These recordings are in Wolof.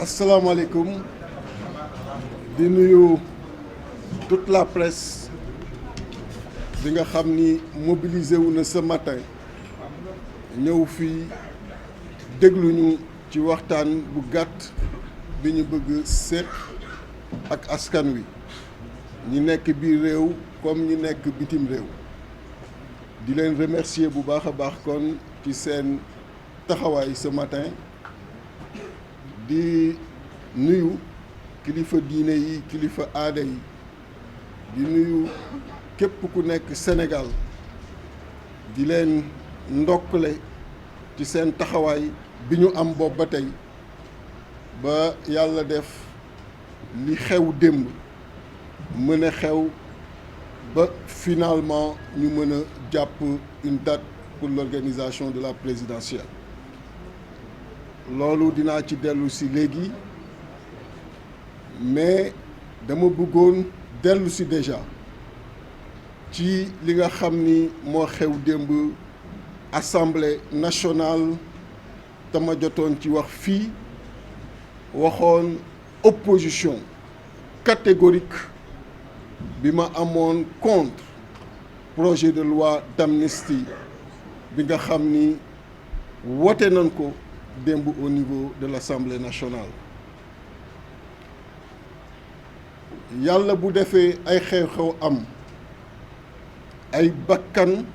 asalaamaaleykum di nuyu toute la presse bi nga xam ni mobilisé wu na ce matin ñëw fii dégluñu ci waxtaan bu gàtt bi ñu bëgg seet ak askan wi ñi nekk biir réew comme ñi nekk bitim réew di leen remercier bu baax a baax kon ci seen taxawaay ce matin di nuyu kilifa diine yi kilifa aada yi di nuyu képp ku nekk Sénégal di leen ndokkale ci seen taxawaay bi ñu am boobu ba tey ba yàlla def li xew démb mën a xew ba finalement ñu mën a jàpp une date pour l'organisation de la présidentielle loolu dinaa ci dellu si léegi mais dama bëggoon dellu si déjà ci li nga xam ni moo xew démb assemblée nationale dama jotoon ci wax fii waxoon opposition catégorique bi ma amoon contre projet de loi d'amnistie bi nga xam ni wote nañ ko démb au niveau de l'Assemblée nationale yàlla bu defee ay xew-xew am ay bakkan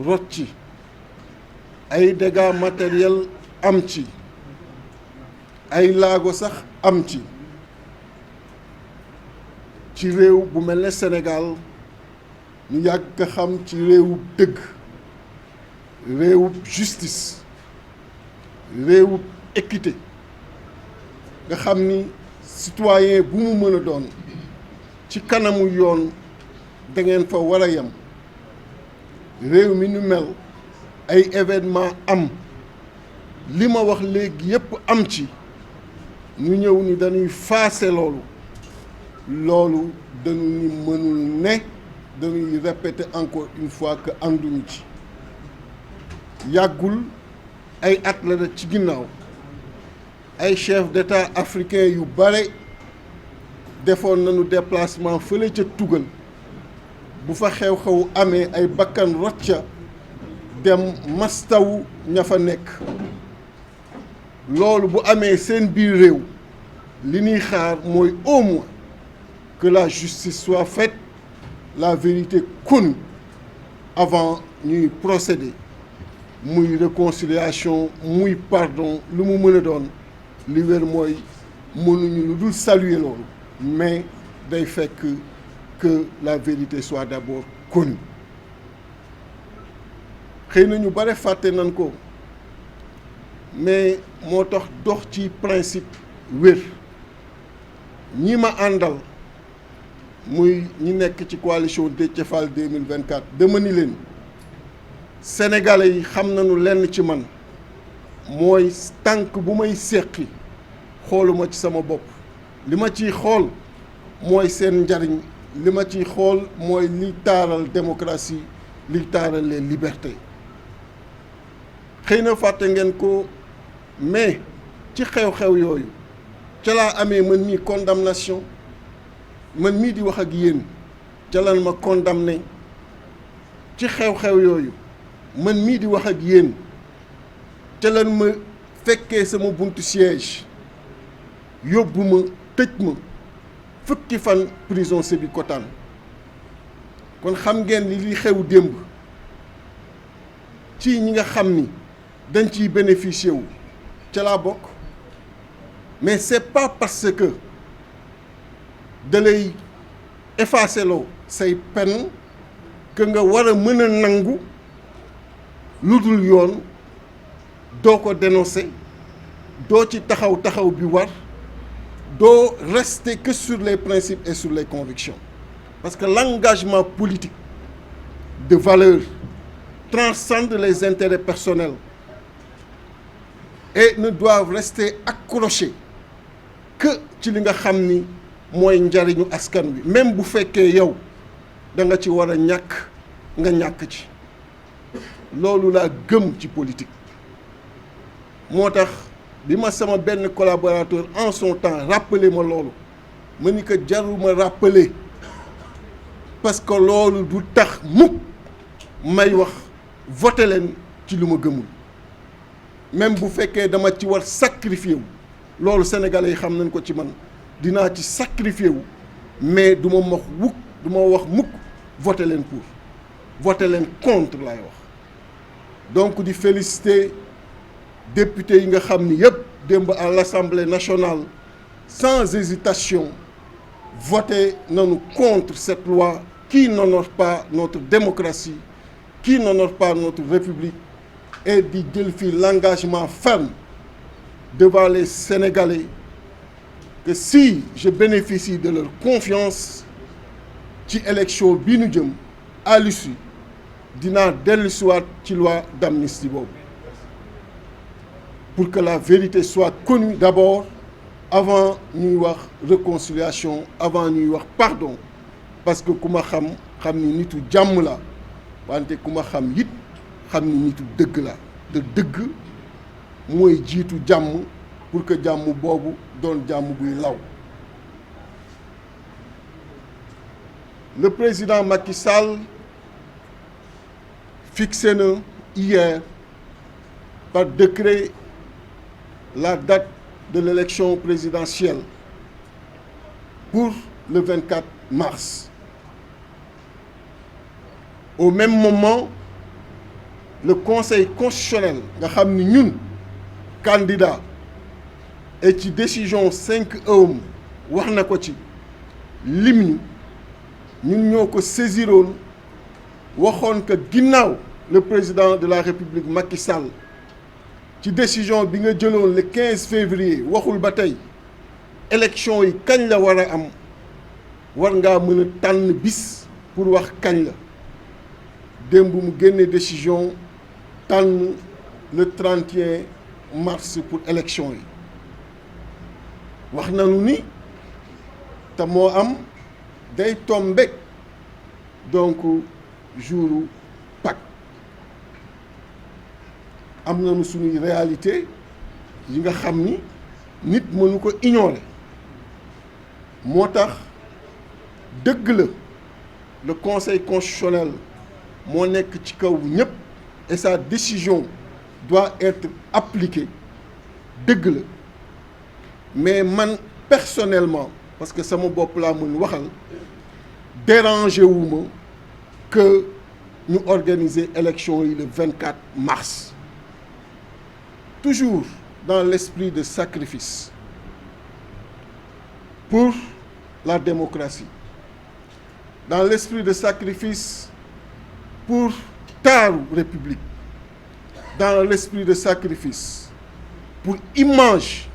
rot ci ay dégâts matériels am ci ay laago sax am ci réew bu mel ne Sénégal ñu yàgg xam ci réewub dëgg réewub justice réewub équité nga xam ni citoyen bu mu mën a doon ci kanamu yoon da ngeen fa war a yem réew mi nu mel ay événement am li ma wax léegi yépp am ci ñu ñëw ni dañuy faase loolu dañu ni mënul ne dañuy répéter encore une fois que ànduñu ci yàggul ay at la ci ginnaaw ay chef d'État africain yu bare defoon nañu déplacement fële ca tugal bu fa xew-xew amee ay bakkan rocca dem mastawu ña fa nekk loolu bu amee seen biir réew li ñuy xaar mooy au moins que la justice soit faite la vérité connue avant ñuy procéder muy réconciliation muy pardon lu mu mën a doon li wér mooy mënuñu lu dul saluer loolu mais day fekk que la vérité soit d'abord connue xëy na ñu bare fàtte nañ ko mais moo tax dox ci principe wér ñi ma àndal muy ñi nekk ci coalition Déthié Fall 2024 dama ni leen sénégalais yi xam nañu lenn ci man mooy tànk bu may seqi xooluma ci sama bopp li ma ciy xool mooy seen njariñ li ma ciy xool mooy li taaral démocratie li taaral les libertés xëy na fàtte ngeen ko mais ci xew-xew yooyu ca laa amee man mii condamnation man mii di wax ak yéen ca lan ma condamné ci xew-xew yooyu man mii di wax ak yéen ca lan ma fekkee sama buntu siège yóbbu ma tëj ma fukki fan prison Sébikotane kon xam ngeen li xew démb ci ñi nga xam ni dañ ciy bénéficier wu ca laa bokk mais c'est pas parce que da lay effacer loo say peine que nga war a mën a nangu lu dul yoon doo ko dénoncer doo ci taxaw bi war doo rester que sur les principes et sur les convictions parce que l'engagement politique de valeur transcende les intérêts personnels et ne doivent rester accrochés que ci li nga xam ni mooy njariñu askan wi même bu fekkee yow da nga ci war a ñàkk nga ñàkk ci loolu laa gëm ci politique moo tax bi ma sama benn collaborateur en son temps rappelé ma loolu ma ni ko jarul ma rappeler parce que loolu du tax mukk may wax voté leen ci lu ma gëmul même bu fekkee dama ci war sacrifier wu loolu sénégalais yi xam nañ ko ci man dinaa ci sacrifier wu mais du ma wax mukk voté leen pour voté leen contre laay wax. Donc di féliciter députés yi nga xam ni yëpp démb à l'Assemblée nationale sans hésitation voté nañu contre cette loi qui n'honore pas notre démocratie, qui n'honore pas notre République, et di jël fi l'engagement ferme devant les Sénégalais que si je bénéficie de leur confiance ci élection bi nu jëm à l'issue dinaa dellusiwaat ci loi d'amnistie boobu pour que la vérité soit connue d'abord avant ñuy wax réconciliation, avant ñuy wax pardon, parce que ku ma xam ni nitu jàmm la wante ku ma xam it xam ni nitu dëgg la te dëgg mooy jiitu jàmm pour que jàmm boobu doon jàmm buy law. Le président Macky Sall fixé na hier par décret la date de l'élection présidentielle pour le 24 mars. Au même moment, le Conseil constitutionnel nga xam ni ñun candidat et ci décision 5E wax na ko ci lim ñun ñoo ko saisiroon waxoon que ginnaaw le président de la République Macky Sall ci décision bi nga jëloon le 15 février waxul ba tey élection yi kañ la war a am war ngaa mën a tànn bis pour wax kañ la démb mu génne décision tànn le 31 mars pour élection yi wax nañu ni te moo am day tombe donc jour Pâques am nañu suñuy réalité yi nga xam ni nit mënu ko ignorer moo tax dëgg la le Conseil constitutionnel moo nekk ci kaw ñëpp et sa décision doit être appliquée dëgg la mais man personnellement parce que sama bopp laa mën waxal dérangé wu ma que ñu organiser élection yi le 24 mars toujours dans l'esprit de sacrifice pour la démocratie, dans l'esprit de sacrifice pour taaru République, dans l'esprit de sacrifice pour image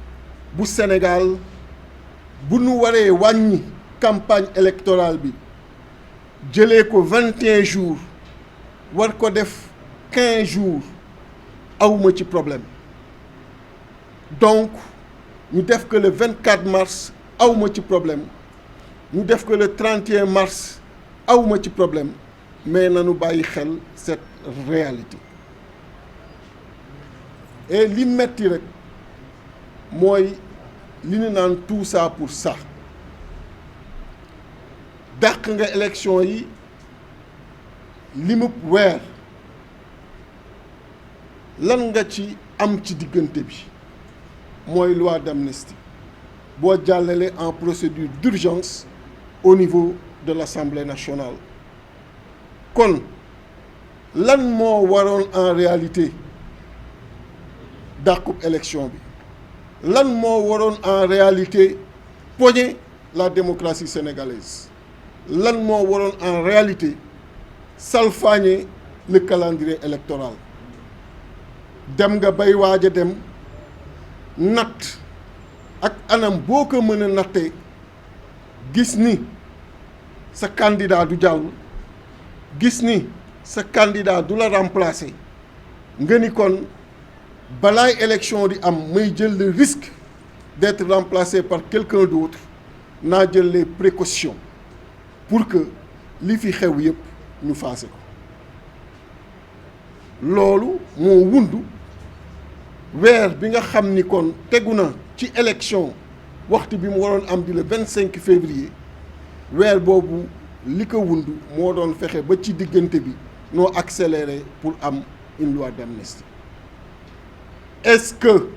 bu Sénégal bu nu waree wàññi campagne électorale bi jëlee ko 21 jours war ko def 15 jours awma ci problème donc ñu def que le 24 mars awma ci problème ñu def que le 31 mars awma ci problème mais nañu bàyyi xel cette réalité et li metti rek mooy li ñu naan tout ça pour ça dàq nga élection yi limub weer lan nga ci am ci diggante bi mooy loi d'amnistie boo jàllale en procédure d'urgence au niveau de l'Assemblée nationale kon lan moo waroon en réalité dàqub élection bi lan moo waroon en réalité poñe la démocratie sénégalaise lan moo waroon en réalité salfaañe le calendrier électoral dem nga bay waaj a dem natt ak anam boo ko mën a nattee gis ni sa candidat du jàll gis ni sa candidat du la remplacer nga ni kon balaay élection di am may jël le risque d'être remplacé par quelqu'un d'autre naa jël les précautions pour que li fi xew yépp ñu faase ko loolu moo wundu weer bi nga xam ni kon tegu na ci élection waxtu bi mu waroon am di le 25 février weer boobu li ko wund moo doon fexe ba ci diggante bi noo accéléré pour am une loi d'amnistie. Est-ce que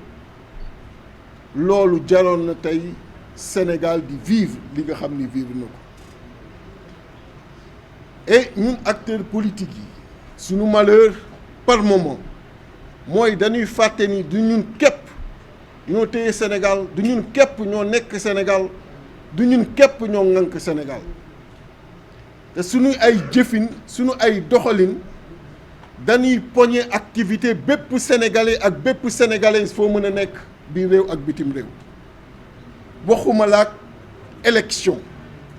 loolu jaroon na tey Sénégal di vivre li nga xam ni vivre na ko et ñun acteurs politiques yi suñu malheur par moment mooy dañuy fàtte ni du ñun képp ñoo téye Sénégal, du ñun képp ñoo nekk Sénégal, du ñun képp ñoo ŋànk Sénégal te suñu ay jëfin suñu ay doxalin dañuy poñe activité bépp sénégalais ak bépp sénégalaise foo mën a nekk biir réew ak bitim réew waxuma la ak élection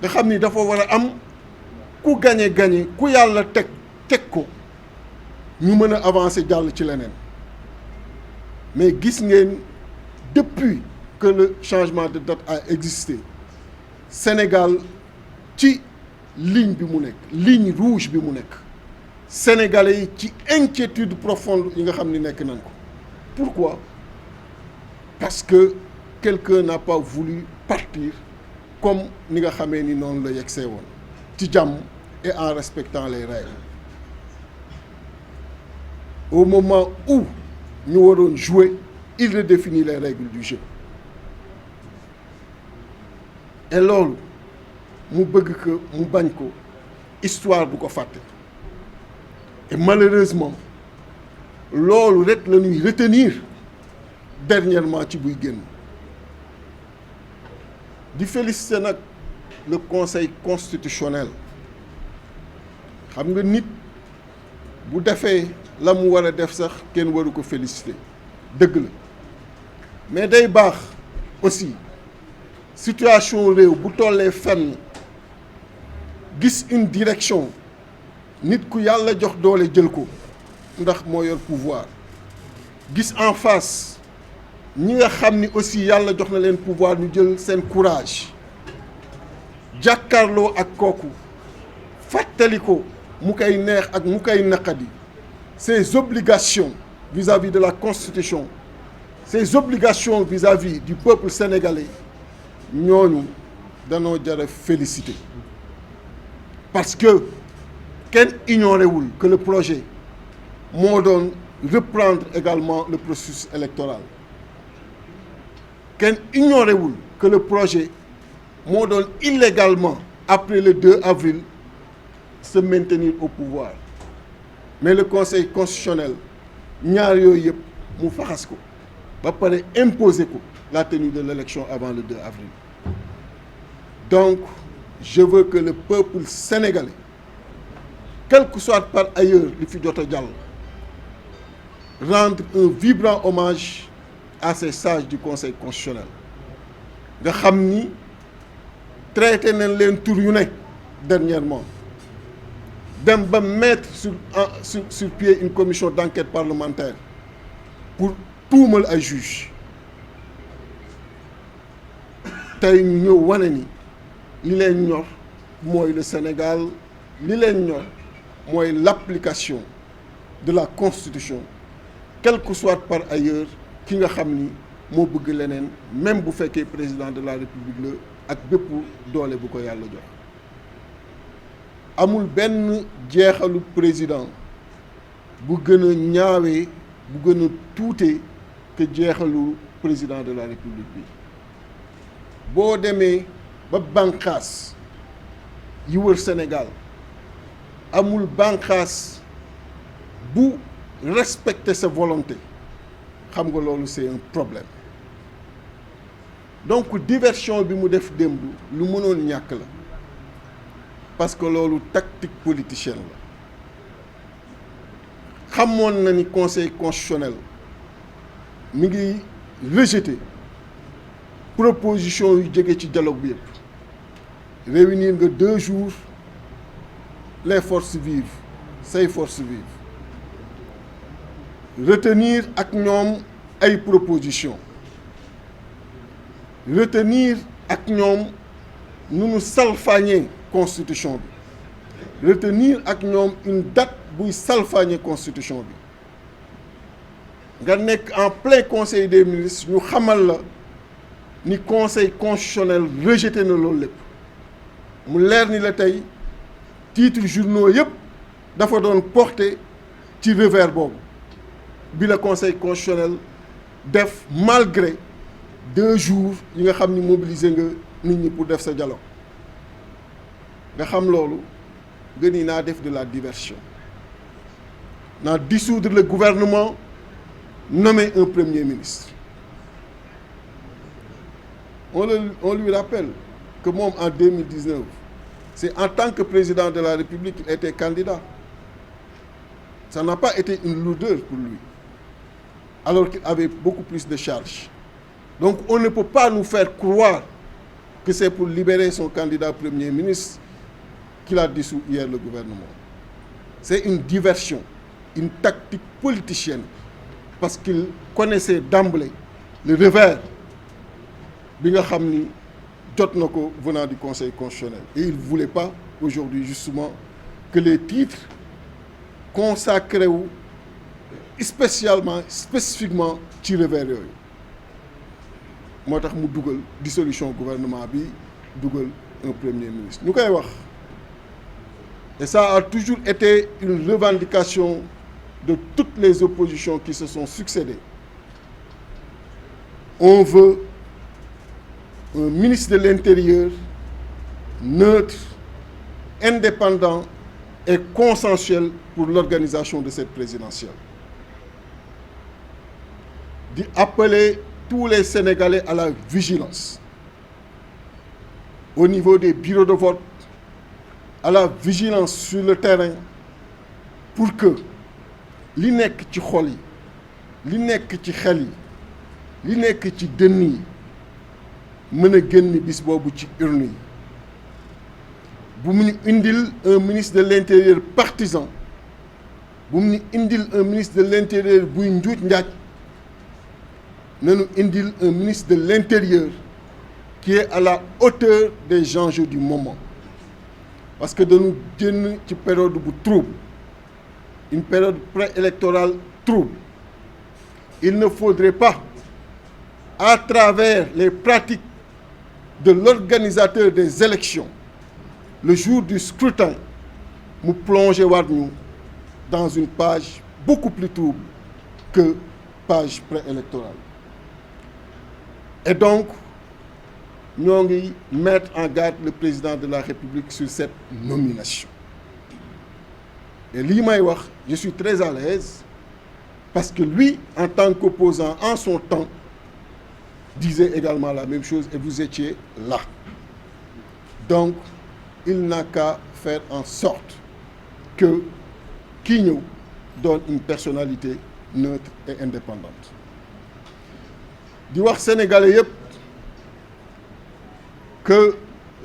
nga xam ni dafa war a am ku gañe ku yàlla teg ko ñu mën a avancer jàll ci leneen mais gis ngeen depuis que le changement de date a existé Sénégal ci ligne bi mu nekk ligne rouge bi mu nekk sénégalais yi ci inquiétude profonde yi nga xam ni nekk nañ ko pourquoi parce que quelqu'un n'a pas voulu partir comme ni nga xamee ni noonu la yegsee woon ci jàmm et en respectant les règles au moment où ñu waroon jouer il redéfinit les règles du jeu et loolu mu bëgg ko mu bañ ko histoire du ko fàtte et malheureusement loolu rek la ñuy retenir dernièrement ci buy génn di féliciter nag le conseil constitutionnel xam nga nit bu defee la mu war a def sax kenn waru ko féliciter dëgg la mais day baax aussi situation réew bu tollee fenn gis une direction nit ku yàlla jox doole jël ko ndax moo yor pouvoir gis en face ñi nga xam ni aussi yàlla jox na leen pouvoir ñu jël seen courage jàkkaarloo ak kooku fàttali ko mu koy neex ak mu koy naqadi ses obligations vis-à-vis de la Constitution ses obligations vis-à-vis du peuple sénégalais ñooñu danoo jar a féliciter parce que kenn ignoré wul que le projet moo doon reprendre également le processus électoral kenn ignoré wul que le projet moo doon illégalement après le 2 avril se maintenir au pouvoir mais le conseil constitutionnel ñaar yooyu yëpp mu faxas ko ba pare imposer ko la tenue de l'élection avant le 2 avril donc je veux que le peuple sénégalais quel que soit par ailleurs li fi jot a jàll rendre un vibrant hommage à ces sages du conseil constitutionnel nga xam ni traité nañ leen tur yu ne dernièrement dem ba mettre sur pied une commission d'enquête parlementaire pour tuumal ay juges tey ñu ñëw wane ni li leen ñor mooy le Sénégal li leen ñor mooy l'application de la Constitution quel que soit par ailleurs ki nga xam ni moo bëgg leneen même bu fekkee président de la République la ak bépp doole bu ko yàlla jox amul benn jeexalu président bu gën a ñaawee bu gën a tuutee que jeexalu président de la République bi boo demee ba bànqaas yi wër Sénégal amul bànqaas bu respecter sa volonté xam nga loolu c'est un problème donc diversion bi mu def démb lu mënoon ñàkk la parce que loolu tactique politicienne la xamoon na ni conseil constitutionnel mi ngi rejeter proposition yu jóge ci dialogue bi yëpp réunir nga 2 jours les forces vives say forces vives retenir ak ñoom ay propositions retenir ak ñoom nu nu salfaañee constitution bi retenir ak ñoom une date buy salfaañee constitution bi nga nekk en plein conseil des ministres ñu xamal la ni conseil constitutionnel rejeté na loolu lépp mu leer ni la tey titre journaux yëpp dafa doon porté ci revers boobu bi la conseil constitutionnel def malgré 2 jours yi nga xam ni mobiliser nga nit ñi pour def sa dialogue nga xam loolu nga ni naa def de la diversion naa dissoudre le gouvernement, nommer un premier ministre. On lui rappelle que moi, en 2019, c'est en tant que président de la République qu'il était candidat. Ça n'a pas été une lourdeur pour lui, alors qu'il avait beaucoup plus de charges. Donc on ne peut pas nous faire croire que c'est pour libérer son candidat premier ministre qu'il a dissous hier le gouvernement. C'est une diversion, une tactique politicienne, parce qu'il connaissait d'emblée le revers bi nga xam ni jot na ko venant du Conseil constitutionnel. Et il ne voulait pas aujourd'hui justement que les titres consacrés wu spécifiquement ci revers yooyu moo tax mu dugal dissolution gouvernement bi dugal un premier ministre ñu koy wax. Et ça a toujours été une revendication de toutes les oppositions qui se sont succédées. On veut un ministre de l'Intérieur neutre, indépendant et consensuel pour l'organisation de cette présidentielle. D'appeler tous les Sénégalais à la vigilance au niveau des bureaux de vote, à la vigilance sur le terrain pour que li nekk ci xol yi li nekk ci xel yi li nekk ci dënn yi mën a génn bis boobu ci urne yi bu mu ñu indil un ministre de l'intérieur partisan bu mu ñu indil un ministre de l'intérieur buy njuuj njaaj nañu indil un ministre de l'intérieur qui est à la hauteur des enjeux du moment. Parce que dañu génn ci période bu trouble, une période préélectorale trouble. Il ne faudrait pas, à travers les pratiques de l'organisateur des élections, le jour du scrutin, mu plonger waat ñu dans une page beaucoup plus trouble que page préélectorale. Et donc, ñoo ngi mettre en garde le président de la République sur cette nomination. Et lii may wax, je suis très à l'aise parce que lui, en tant qu'opposant en son temps, disait également la même chose et vous étiez là. Donc, il n'a qu'à faire en sorte que kii ñëw donne une personnalité neutre et indépendante. Di wax sénégalais yépp que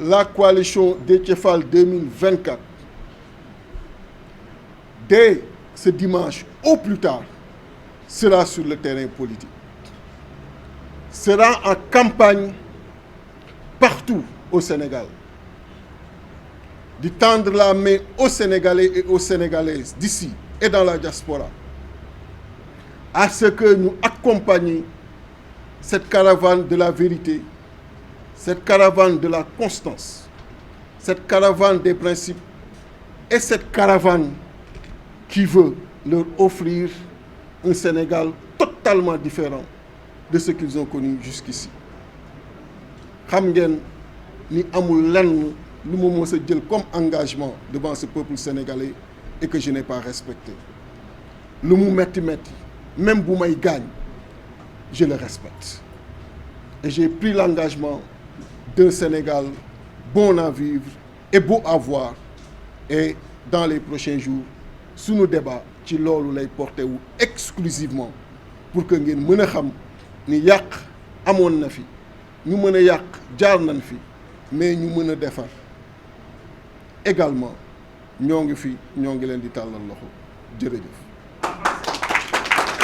la coalition Déthié Fall 2024, dès ce dimanche au plus tard, sera sur le terrain politique, sera en campagne partout au Sénégal, de tendre la main aux Sénégalais et aux Sénégalaises d'ici et dans la diaspora, à ce que nous accompagnions cette caravane de la vérité, cette caravane de la constance, cette caravane des principes et cette caravane qui veut leur offrir un Sénégal totalement différent de ce qu'ils ont connu jusqu'ici. Xam ngeen ni amul lenn lu ma mës a jël comme engagement devant ce peuple sénégalais et que je n'ai pas respecté. Lu mu metti metti, même bu may gaañ, je le respecte. Et j'ai pris l'engagement d'un Sénégal bon à vivre et beau à voir. Et dans les prochains jours, sunu débat ci loolu lay porté wu exclusivement pour que ngeen mën a xam ni yàq amoon na fi, ñu mën a yàq jaar nañ fi, mais ñu mën a defar également ñoo ngi fi ñoo ngi leen di tàllal loxo jërëjëf.